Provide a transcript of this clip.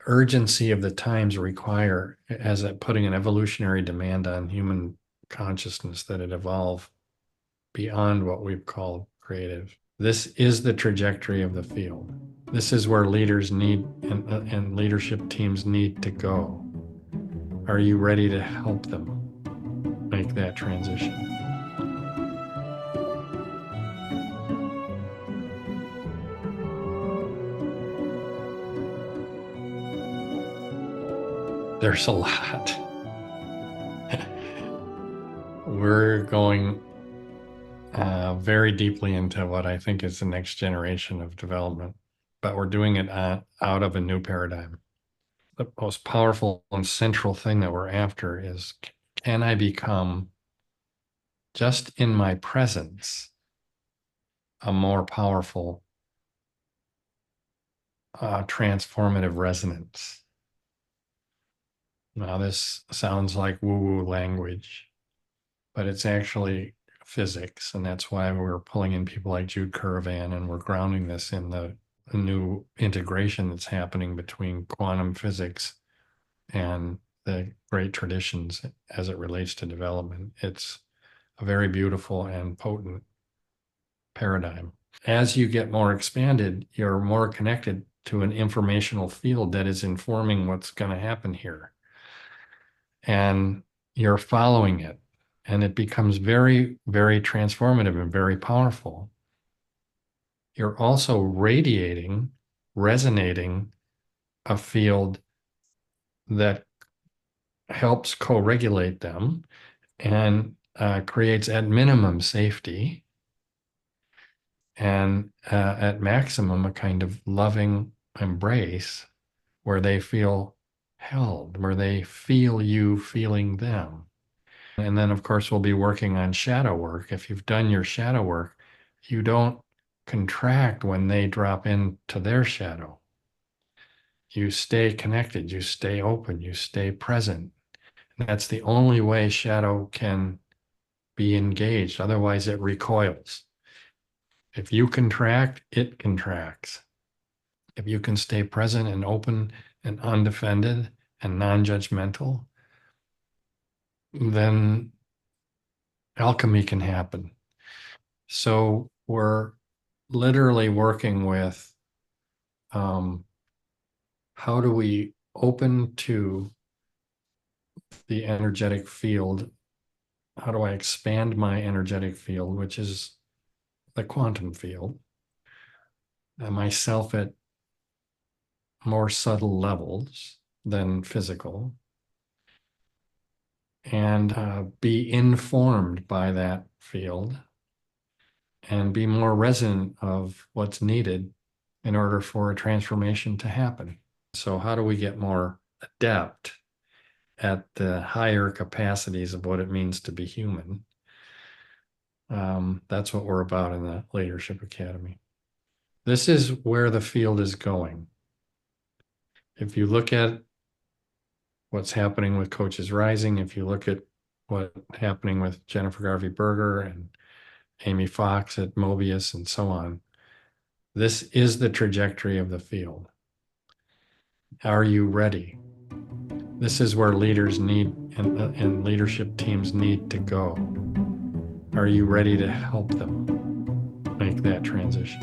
urgency of the times require, as putting an evolutionary demand on human consciousness, that it evolve beyond what we've called creative. This is the trajectory of the field. This is where leaders need and leadership teams need to go. Are you ready to help them make that transition? There's a lot. We're going very deeply into what I think is the next generation of development, but we're doing it out of a new paradigm. The most powerful and central thing that we're after is, can I become, just in my presence, a more powerful transformative resonance? Now, this sounds like woo-woo language, but it's actually physics, and that's why we're pulling in people like Jude Currivan, and we're grounding this in the new integration that's happening between quantum physics and the great traditions as it relates to development. It's a very beautiful and potent paradigm. As you get more expanded, you're more connected to an informational field that is informing what's going to happen here. And you're following it. And it becomes very, very transformative and very powerful. You're also radiating, resonating a field that helps co-regulate them and creates at minimum safety, and at maximum a kind of loving embrace where they feel held, where they feel you feeling them. And then, of course, we'll be working on shadow work. If you've done your shadow work, you don't contract when they drop into their shadow. You stay connected, you stay open, you stay present. And that's the only way shadow can be engaged. Otherwise, it recoils. If you contract, it contracts. If you can stay present and open and undefended and non-judgmental, then alchemy can happen. So we're literally working with how do we open to the energetic field? How do I expand my energetic field, which is the quantum field, myself at more subtle levels than physical, and be informed by that field and be more resonant of what's needed in order for a transformation to happen. So how do we get more adept at the higher capacities of what it means to be human? That's what we're about in the Leadership Academy. This is where the field is going. If you look at what's happening with Coaches Rising, if you look at what's happening with Jennifer Garvey Berger and Amy Fox at Mobius and so on, this is the trajectory of the field. Are you ready? This is where leaders need and leadership teams need to go. Are you ready to help them make that transition?